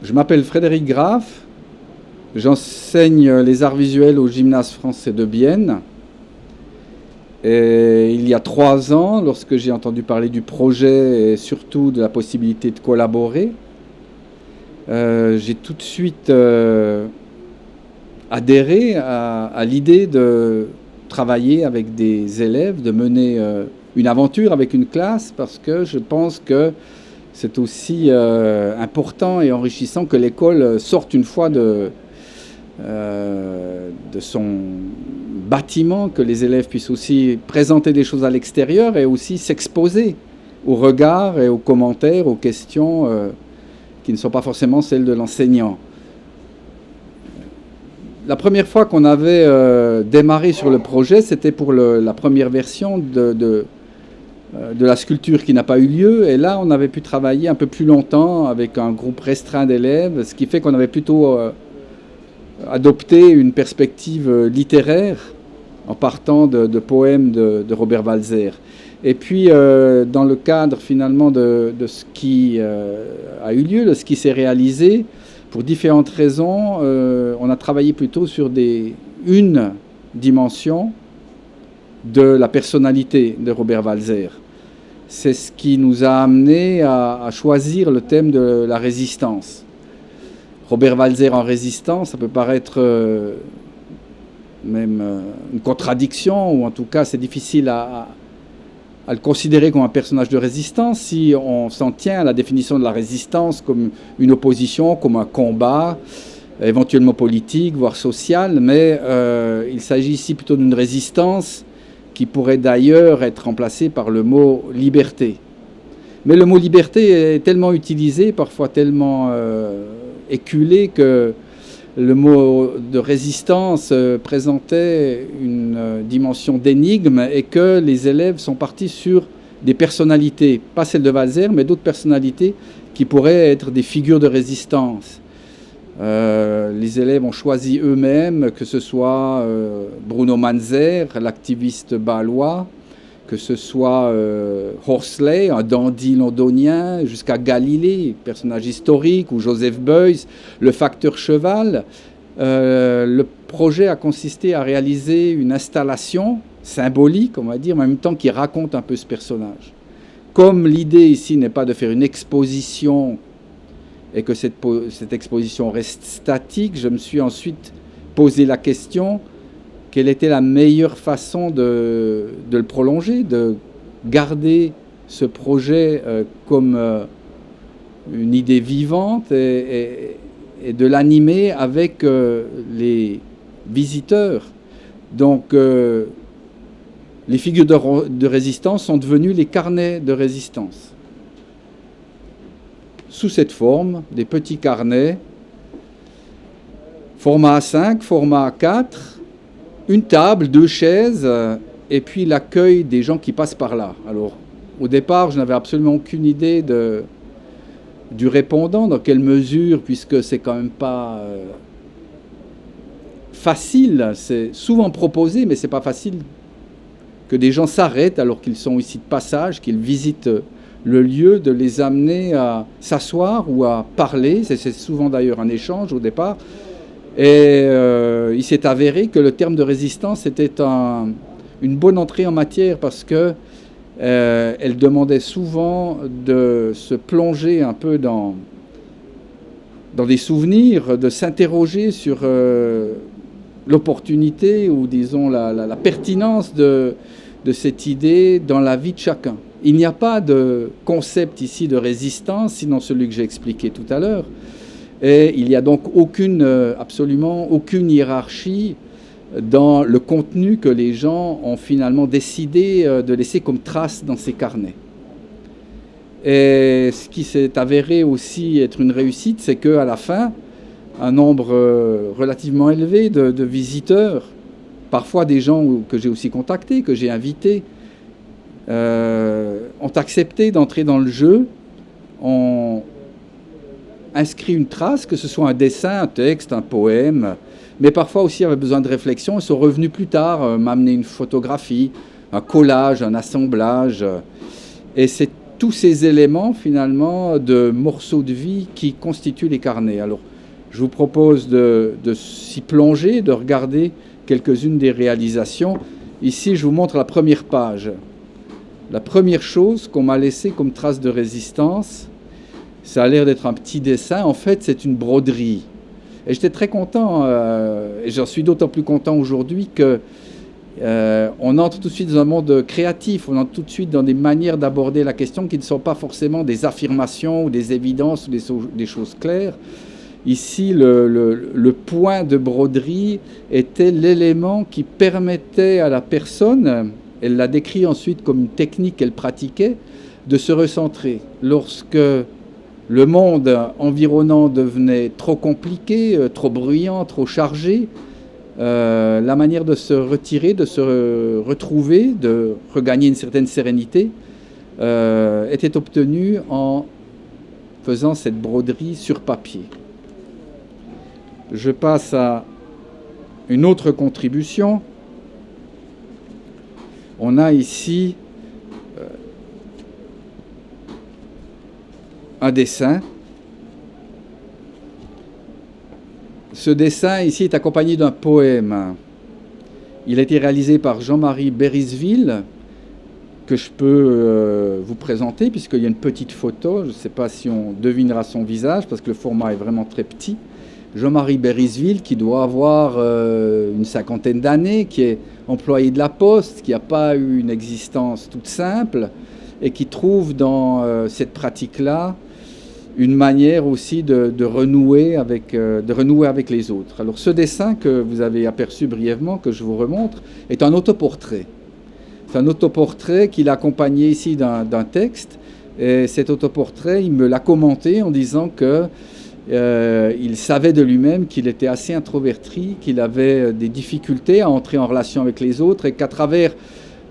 Je m'appelle Frédéric Graff, j'enseigne les arts visuels au Gymnase français de Bienne. Et il y a 3 ans, lorsque j'ai entendu parler du projet et surtout de la possibilité de collaborer, j'ai tout de suite adhéré à l'idée de travailler avec des élèves, de mener une aventure avec une classe, parce que je pense que c'est aussi important et enrichissant que l'école sorte une fois de son bâtiment, que les élèves puissent aussi présenter des choses à l'extérieur et aussi s'exposer aux regards et aux commentaires, aux questions qui ne sont pas forcément celles de l'enseignant. La première fois qu'on avait démarré sur le projet, c'était pour la première version de la sculpture qui n'a pas eu lieu. Et là, on avait pu travailler un peu plus longtemps avec un groupe restreint d'élèves, ce qui fait qu'on avait plutôt adopté une perspective littéraire en partant de poèmes de Robert Walser. Et puis, dans le cadre finalement de ce qui a eu lieu, de ce qui s'est réalisé, pour différentes raisons, on a travaillé plutôt sur une dimension de la personnalité de Robert Walser. C'est ce qui nous a amené à choisir le thème de la résistance. Robert Walser en résistance, ça peut paraître même une contradiction, ou en tout cas c'est difficile à le considérer comme un personnage de résistance si on s'en tient à la définition de la résistance comme une opposition, comme un combat, éventuellement politique, voire social, mais il s'agit ici plutôt d'une résistance qui pourrait d'ailleurs être remplacé par le mot liberté. Mais le mot liberté est tellement utilisé, parfois tellement éculé, que le mot de résistance présentait une dimension d'énigme et que les élèves sont partis sur des personnalités, pas celles de Walser, mais d'autres personnalités qui pourraient être des figures de résistance. Les élèves ont choisi eux-mêmes, que ce soit Bruno Manzer, l'activiste bâlois, que ce soit Horsley, un dandy londonien, jusqu'à Galilée, personnage historique, ou Joseph Beuys, le facteur cheval. Le projet a consisté à réaliser une installation symbolique, on va dire, mais en même temps qui raconte un peu ce personnage. Comme l'idée ici n'est pas de faire une exposition et que cette exposition reste statique, je me suis ensuite posé la question: quelle était la meilleure façon de le prolonger, de garder ce projet comme une idée vivante et de l'animer avec les visiteurs. Donc les figures de résistance sont devenues les carnets de résistance. Sous cette forme, des petits carnets, format A5, format A4, une table, 2 chaises, et puis l'accueil des gens qui passent par là. Alors, au départ, je n'avais absolument aucune idée du répondant, dans quelle mesure, puisque c'est quand même pas facile, c'est souvent proposé, mais c'est pas facile que des gens s'arrêtent alors qu'ils sont ici de passage, qu'ils visitent le lieu, de les amener à s'asseoir ou à parler. C'est souvent d'ailleurs un échange au départ. Et il s'est avéré que le terme de résistance était une bonne entrée en matière, parce que elle demandait souvent de se plonger un peu dans des souvenirs, de s'interroger sur l'opportunité ou disons la pertinence de cette idée dans la vie de chacun. Il n'y a pas de concept ici de résistance, sinon celui que j'ai expliqué tout à l'heure. Et il n'y a donc absolument aucune hiérarchie dans le contenu que les gens ont finalement décidé de laisser comme trace dans ces carnets. Et ce qui s'est avéré aussi être une réussite, c'est qu'à la fin, un nombre relativement élevé de visiteurs, parfois des gens que j'ai aussi contactés, que j'ai invités, ont accepté d'entrer dans le jeu, ont inscrit une trace, que ce soit un dessin, un texte, un poème, mais parfois aussi avaient besoin de réflexion et sont revenus plus tard m'amener une photographie, un collage, un assemblage. Et c'est tous ces éléments finalement de morceaux de vie qui constituent les carnets. Alors je vous propose de s'y plonger, de regarder quelques-unes des réalisations. Ici je vous montre la première page. La première chose qu'on m'a laissée comme trace de résistance, ça a l'air d'être un petit dessin. En fait, c'est une broderie. Et j'étais très content, et j'en suis d'autant plus content aujourd'hui que on entre tout de suite dans un monde créatif, on entre tout de suite dans des manières d'aborder la question qui ne sont pas forcément des affirmations ou des évidences ou des choses claires. Ici, le point de broderie était l'élément qui permettait à la personne, elle l'a décrit ensuite comme une technique qu'elle pratiquait, de se recentrer. Lorsque le monde environnant devenait trop compliqué, trop bruyant, trop chargé, la manière de se retirer, de se retrouver, de regagner une certaine sérénité, était obtenue en faisant cette broderie sur papier. Je passe à une autre contribution. On a ici un dessin. Ce dessin ici est accompagné d'un poème. Il a été réalisé par Jean-Marie Berisville, que je peux vous présenter, puisqu'il y a une petite photo. Je ne sais pas si on devinera son visage, parce que le format est vraiment très petit. Jean-Marie Berisville, qui doit avoir une cinquantaine d'années, qui est employé de la Poste, qui n'a pas eu une existence toute simple, et qui trouve dans cette pratique-là une manière aussi de renouer avec les autres. Alors ce dessin que vous avez aperçu brièvement, que je vous remontre, est un autoportrait. C'est un autoportrait qu'il a accompagné ici d'un texte, et cet autoportrait, il me l'a commenté en disant que il savait de lui-même qu'il était assez introverti, qu'il avait des difficultés à entrer en relation avec les autres, et qu'à travers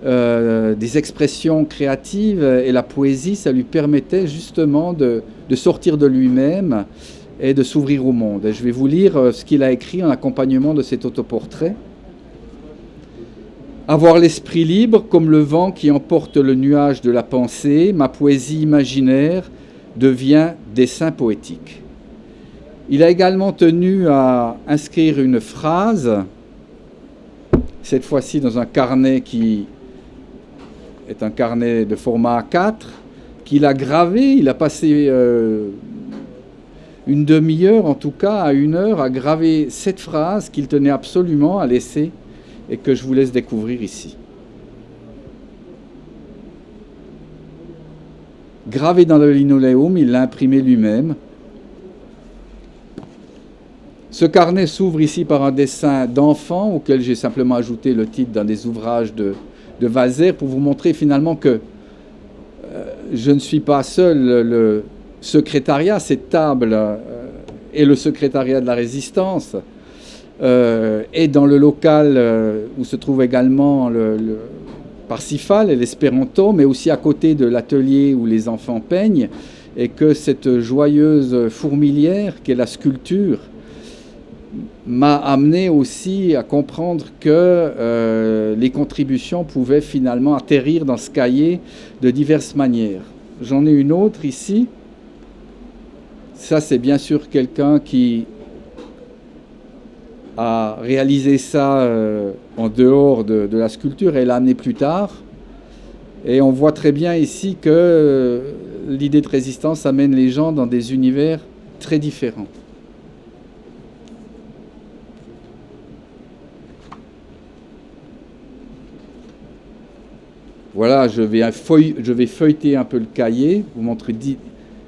des expressions créatives et la poésie, ça lui permettait justement de sortir de lui-même et de s'ouvrir au monde. Et je vais vous lire ce qu'il a écrit en accompagnement de cet autoportrait. Avoir l'esprit libre comme le vent qui emporte le nuage de la pensée, ma poésie imaginaire devient dessin poétique. Il a également tenu à inscrire une phrase, cette fois-ci dans un carnet qui est un carnet de format A4, qu'il a gravé. Il a passé une demi-heure, en tout cas à 1 heure, à graver cette phrase qu'il tenait absolument à laisser et que je vous laisse découvrir ici. Gravé dans le linoléum, il l'a imprimé lui-même. Ce carnet s'ouvre ici par un dessin d'enfant auquel j'ai simplement ajouté le titre d'un des ouvrages de Walser pour vous montrer finalement que je ne suis pas seul. Le secrétariat, cette table est le secrétariat de la résistance, et dans le local où se trouve également le Parsifal et l'espéranto, mais aussi à côté de l'atelier où les enfants peignent, et que cette joyeuse fourmilière qu'est la sculpture m'a amené aussi à comprendre que les contributions pouvaient finalement atterrir dans ce cahier de diverses manières. J'en ai une autre ici. Ça, c'est bien sûr quelqu'un qui a réalisé ça en dehors de la sculpture et l'a amené plus tard. Et on voit très bien ici que l'idée de résistance amène les gens dans des univers très différents. Voilà, je vais feuilleter un peu le cahier, vous montrer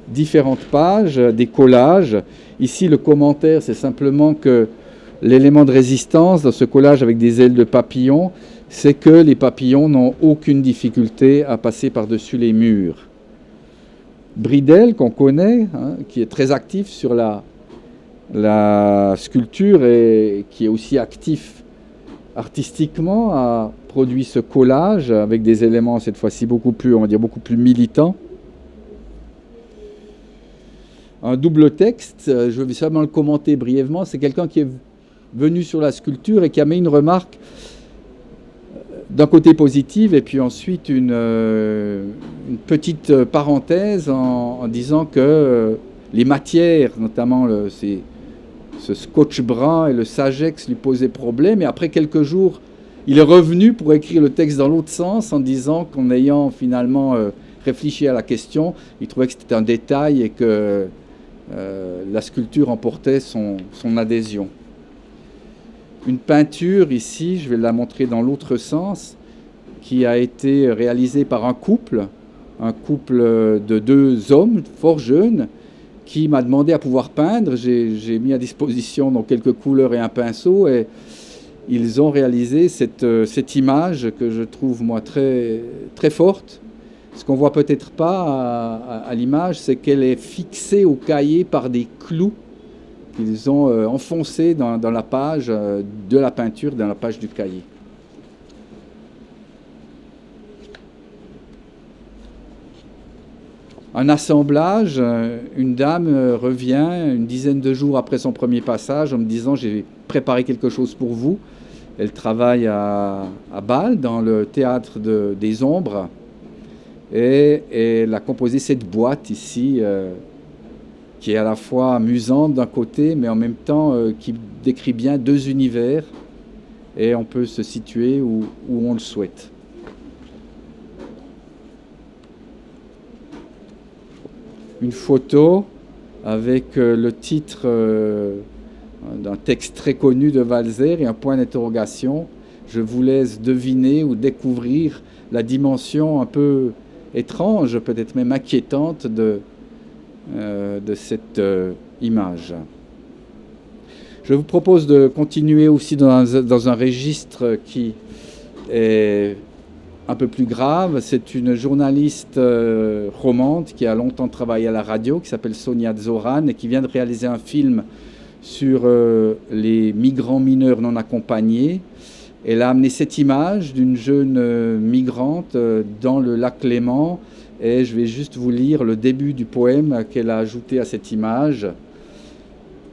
différentes pages, des collages. Ici, le commentaire, c'est simplement que l'élément de résistance dans ce collage avec des ailes de papillon, c'est que les papillons n'ont aucune difficulté à passer par-dessus les murs. Bridel, qu'on connaît, qui est très actif sur la sculpture et qui est aussi actif artistiquement, a produit ce collage avec des éléments cette fois-ci beaucoup plus militants. Un double texte, je vais seulement le commenter brièvement, c'est quelqu'un qui est venu sur la sculpture et qui a mis une remarque. d'un côté positif, et puis ensuite une petite parenthèse en disant que les matières, notamment ce scotch brun et le Sagex lui posaient problème, et après quelques jours, il est revenu pour écrire le texte dans l'autre sens en disant qu'en ayant finalement réfléchi à la question, il trouvait que c'était un détail et que la sculpture emportait son adhésion. Une peinture ici, je vais la montrer dans l'autre sens, qui a été réalisée par un couple de 2 hommes fort jeunes, qui m'a demandé à pouvoir peindre. J'ai mis à disposition donc quelques couleurs et un pinceau, et ils ont réalisé cette image que je trouve moi très, très forte. Ce qu'on voit peut-être pas à l'image, c'est qu'elle est fixée au cahier par des clous qu'ils ont enfoncés dans la page de la peinture, dans la page du cahier. Un assemblage, une dame revient une dizaine de jours après son premier passage en me disant « J'ai préparé quelque chose pour vous ». Elle travaille à Bâle, dans le théâtre des Ombres, et elle a composé cette boîte ici, qui est à la fois amusante d'un côté, mais en même temps qui décrit bien 2 univers, et on peut se situer où on le souhaite. Une photo avec le titre d'un texte très connu de Walser et un point d'interrogation. Je vous laisse deviner ou découvrir la dimension un peu étrange, peut-être même inquiétante de cette image. Je vous propose de continuer aussi dans un registre qui est un peu plus grave. C'est une journaliste romande qui a longtemps travaillé à la radio, qui s'appelle Sonia Zoran, et qui vient de réaliser un film sur les migrants mineurs non accompagnés. Elle a amené cette image d'une jeune migrante dans le lac Léman, et je vais juste vous lire le début du poème qu'elle a ajouté à cette image.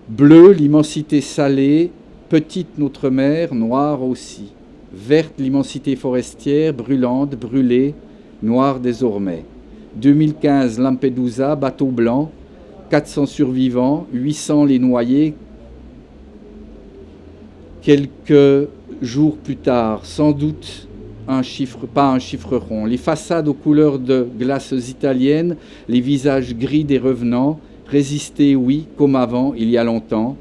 Bleue, l'immensité salée, petite notre mer, noire aussi. Verte, l'immensité forestière, brûlante, brûlée, noire désormais. 2015, Lampedusa, bateau blanc, 400 survivants, 800 les noyés. Quelques jours plus tard, sans doute pas un chiffre rond. Les façades aux couleurs de glaces italiennes, les visages gris des revenants, résister, oui, comme avant, il y a longtemps,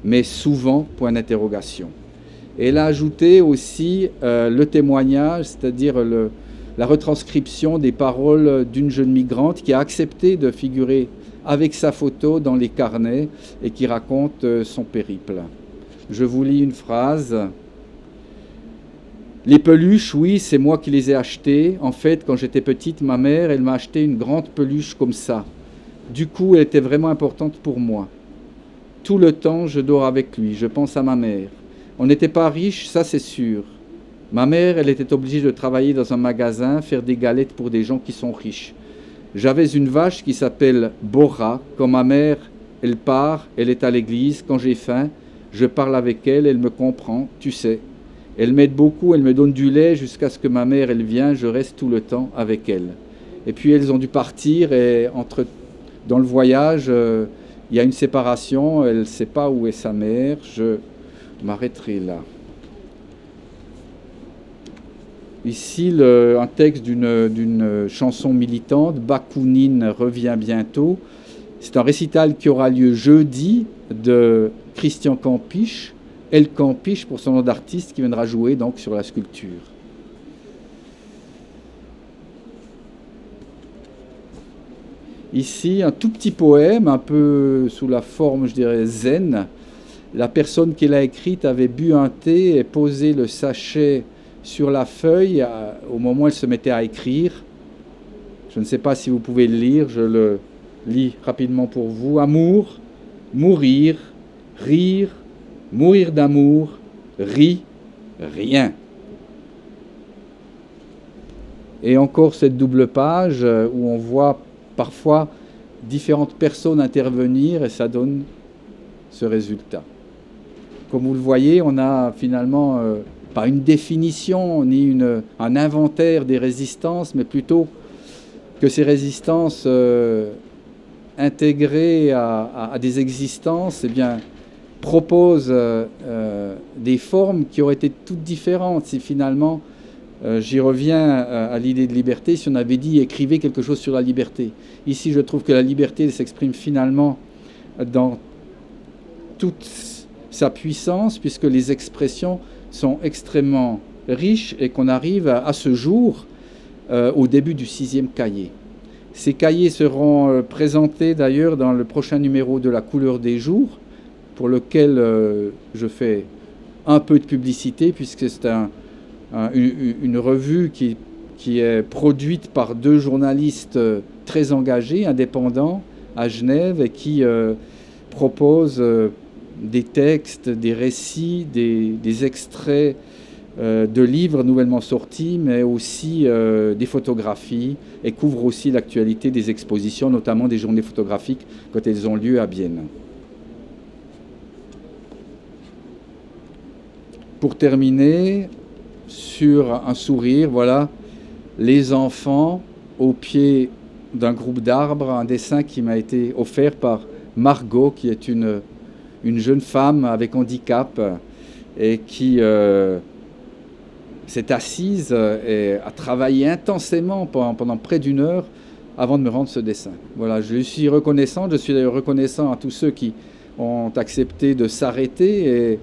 mais souvent, point d'interrogation. Elle a ajouté aussi le témoignage, c'est-à-dire la retranscription des paroles d'une jeune migrante qui a accepté de figurer avec sa photo dans les carnets et qui raconte son périple. Je vous lis une phrase. Les peluches, oui, c'est moi qui les ai achetées. En fait, quand j'étais petite, ma mère, elle m'a acheté une grande peluche comme ça. Du coup, elle était vraiment importante pour moi. Tout le temps, je dors avec lui, je pense à ma mère. On n'était pas riches, ça c'est sûr. Ma mère, elle était obligée de travailler dans un magasin, faire des galettes pour des gens qui sont riches. J'avais une vache qui s'appelle Bora. Quand ma mère, elle part, elle est à l'église. Quand j'ai faim, je parle avec elle, elle me comprend, tu sais. Elle m'aide beaucoup, elle me donne du lait jusqu'à ce que ma mère, elle vienne, je reste tout le temps avec elle. Et puis elles ont dû partir et dans le voyage, il y a une séparation, elle ne sait pas où est sa mère. Je m'arrêterai là. Ici, un texte d'une chanson militante, Bakounine revient bientôt. C'est un récital qui aura lieu jeudi de Christian Campiche, El Campiche pour son nom d'artiste, qui viendra jouer donc sur la sculpture. Ici, un tout petit poème, un peu sous la forme, je dirais, zen. La personne qui l'a écrite avait bu un thé et posé le sachet sur la feuille au moment où elle se mettait à écrire. Je ne sais pas si vous pouvez le lire, je le lis rapidement pour vous. Amour, mourir, rire, mourir d'amour, rien. Et encore cette double page où on voit parfois différentes personnes intervenir et ça donne ce résultat. Comme vous le voyez, on a finalement pas une définition ni un inventaire des résistances, mais plutôt que ces résistances intégrées à des existences, eh bien, proposent des formes qui auraient été toutes différentes si finalement, j'y reviens à l'idée de liberté, si on avait dit écrivez quelque chose sur la liberté. Ici, je trouve que la liberté s'exprime finalement dans toute sa puissance, puisque les expressions sont extrêmement riches et qu'on arrive à ce jour au début du 6e cahier. Ces cahiers seront présentés d'ailleurs dans le prochain numéro de La Couleur des jours, pour lequel je fais un peu de publicité, puisque c'est une revue qui est produite par 2 journalistes très engagés, indépendants, à Genève, et qui proposent des textes, des récits, des extraits de livres nouvellement sortis, mais aussi des photographies, et couvrent aussi l'actualité des expositions, notamment des journées photographiques quand elles ont lieu à Bienne. Pour terminer, sur un sourire, voilà, les enfants au pied d'un groupe d'arbres, un dessin qui m'a été offert par Margot, qui est une jeune femme avec handicap et qui s'est assise et a travaillé intensément pendant près d'1 heure avant de me rendre ce dessin. Voilà, je lui suis reconnaissant, je suis d'ailleurs reconnaissant à tous ceux qui ont accepté de s'arrêter et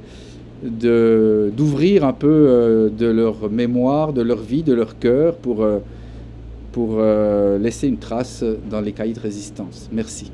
d'ouvrir un peu de leur mémoire, de leur vie, de leur cœur pour laisser une trace dans les cahiers de résistance. Merci.